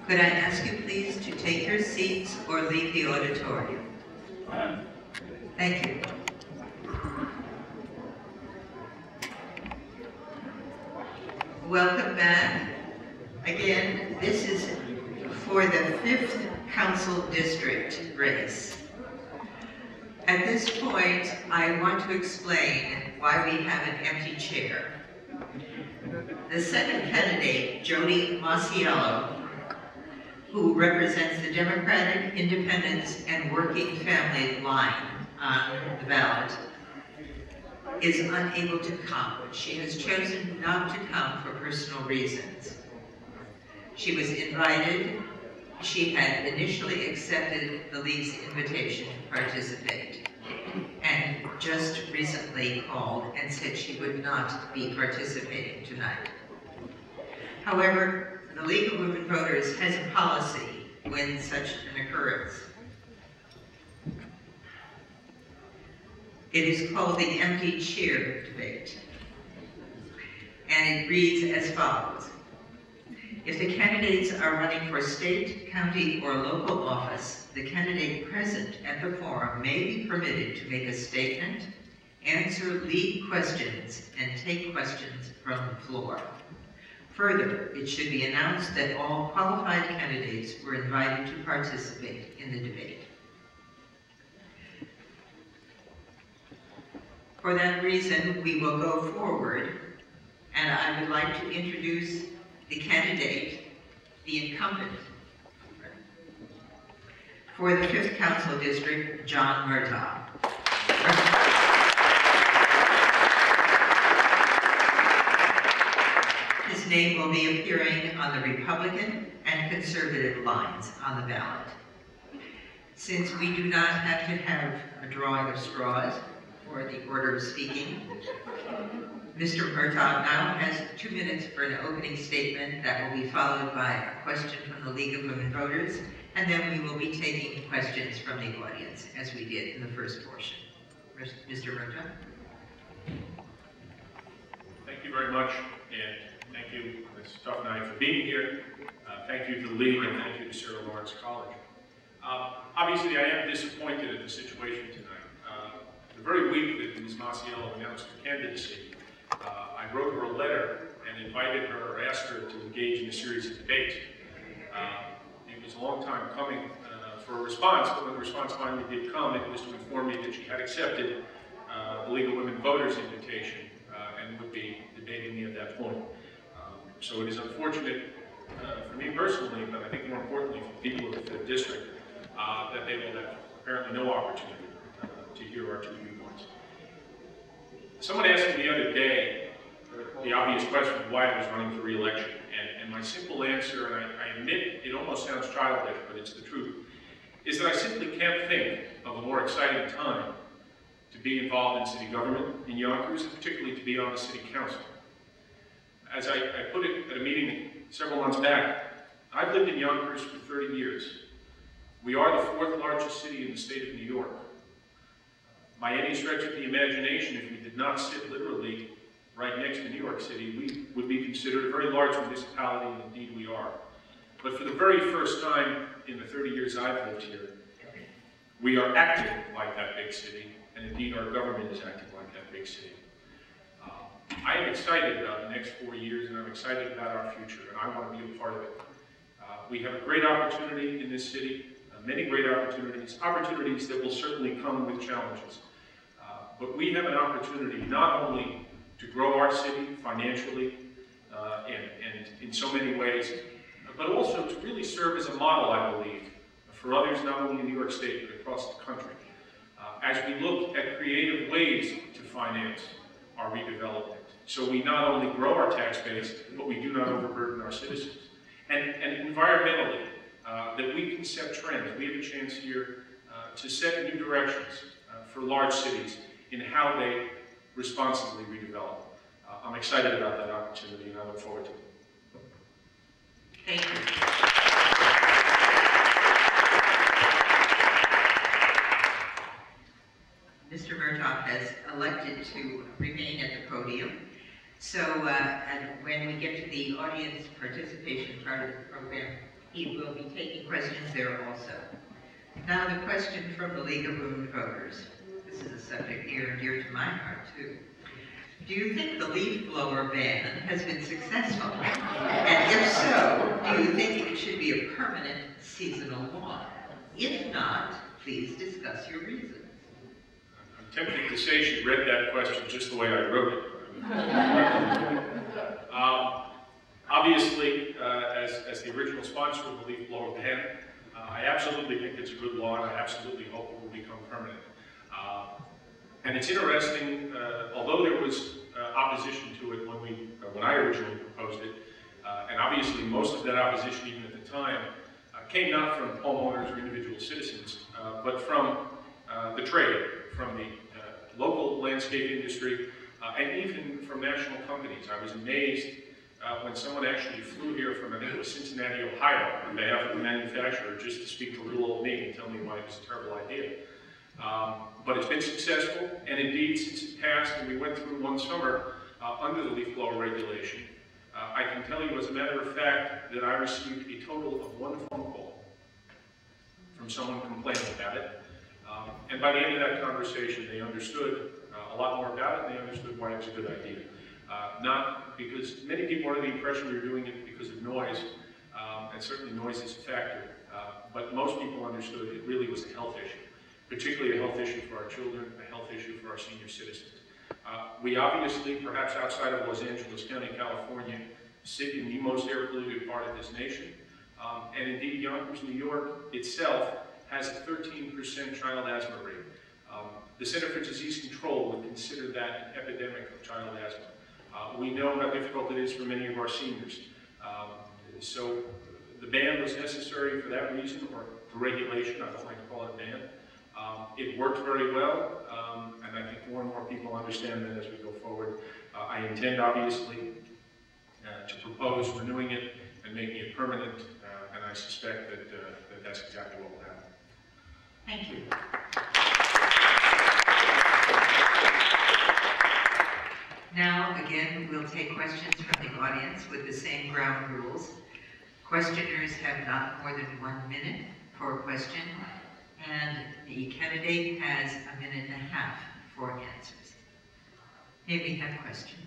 Could I ask you please to take your seats or leave the auditorium? Thank you. Welcome back. Again, this is for the 5th Council District race. At this point, I want to explain why we have an empty chair. The second candidate, Jody Mossiello, who represents the Democratic, Independence, and Working Family line on the ballot, is unable to come. She has chosen not to come for personal reasons. She was invited. She had initially accepted the League's invitation to participate, and just recently called and said she would not be participating tonight. However, the League of Women Voters has a policy when such an occurrence. It is called the empty chair debate, and it reads as follows. If the candidates are running for state, county, or local office, the candidate present at the forum may be permitted to make a statement, answer League questions, and take questions from the floor. Further, it should be announced that all qualified candidates were invited to participate in the debate. For that reason, we will go forward, and I would like to introduce the candidate, the incumbent, for the 5th Council District, John Murtagh. His name will be appearing on the Republican and Conservative lines on the ballot. Since we do not have to have a drawing of straws for the order of speaking, Mr. Murtagh now has 2 minutes for an opening statement that will be followed by a question from the League of Women Voters, and then we will be taking questions from the audience, as we did in the first portion. Mr. Murtagh. Thank you very much, and thank you on this tough night for being here. Thank you to the League, and thank you to Sarah Lawrence College. Obviously, I am disappointed at the situation tonight. The very week that Ms. Mossiello announced her candidacy, I wrote her a letter and invited her, or asked her to engage in a series of debates. It was a long time coming for a response, but when the response finally did come, it was to inform me that she had accepted the League of Women Voters invitation and would be debating me at that point. So it is unfortunate for me personally, but I think more importantly for the people of the 5th District, that they will have apparently no opportunity to hear our 2 viewpoints. Someone asked me the other day the obvious question of why I was running for re-election, and my simple answer, and I admit it almost sounds childish, but it's the truth, is that I simply can't think of a more exciting time to be involved in city government in Yonkers, and particularly to be on the city council. As I put it at a meeting several months back, I've lived in Yonkers for 30 years. We are the 4th largest city in the state of New York. By any stretch of the imagination, if we did not sit literally right next to New York City, we would be considered a very large municipality, and indeed we are. But for the very first time in the 30 years I've lived here, we are acting like that big city, and indeed our government is acting like that big city. I am excited about the next 4 years, and I'm excited about our future, and I want to be a part of it. We have a great opportunity in this city, many great opportunities that will certainly come with challenges. But we have an opportunity not only to grow our city financially and in so many ways, but also to really serve as a model, I believe, for others not only in New York State, but across the country. as we look at creative ways to finance our redevelopment. So we not only grow our tax base, but we do not overburden our citizens. And environmentally, that we can set trends. We have a chance here to set new directions for large cities in how they responsibly redevelop. I'm excited about that opportunity, and I look forward to it. Thank you. Mr. Murtagh has elected to remain at the podium. So and when we get to the audience participation part of the program, he will be taking questions there also. Now the question from the League of Women Voters. This is a subject near and dear to my heart too. Do you think the leaf blower ban has been successful? And if so, do you think it should be a permanent seasonal law? If not, please discuss your reasons. I'm tempted to say she read that question just the way I wrote it. Obviously, as the original sponsor of the leaf blower ban, I absolutely think it's a good law, and I absolutely hope it will become permanent. And it's interesting, although there was opposition to it when I originally proposed it, and obviously most of that opposition, even at the time, came not from homeowners or individual citizens, but from the trade, from the local landscape industry, and even from national companies. I was amazed when someone actually flew here from, I think it was Cincinnati, Ohio, on behalf of the manufacturer, just to speak to little old me and tell me why it was a terrible idea. But it's been successful, and indeed, since it passed and we went through one summer under the leaf blower regulation, I can tell you, as a matter of fact, that I received a total of one phone call from someone complaining about it. And by the end of that conversation, they understood a lot more about it, and they understood why it's a good idea. Not because many people are under the impression we were doing it because of noise, and certainly noise is a factor, but most people understood it really was a health issue, particularly a health issue for our children, a health issue for our senior citizens. We obviously, perhaps outside of Los Angeles County, California, sit in the most air polluted part of this nation, and indeed Yonkers, New York itself has a 13% child asthma rate. The Center for Disease Control would consider that an epidemic of child asthma. We know how difficult it is for many of our seniors. So the ban was necessary for that reason, or for regulation. I don't like to call it a ban. It worked very well, and I think more and more people understand that as we go forward. I intend, obviously, to propose renewing it and making it permanent, and I suspect that, that's exactly what will happen. Thank you. Now, again, we'll take questions from the audience with the same ground rules. Questioners have not more than 1 minute for a question, and the candidate has 1.5 minutes for answers. May we have questions?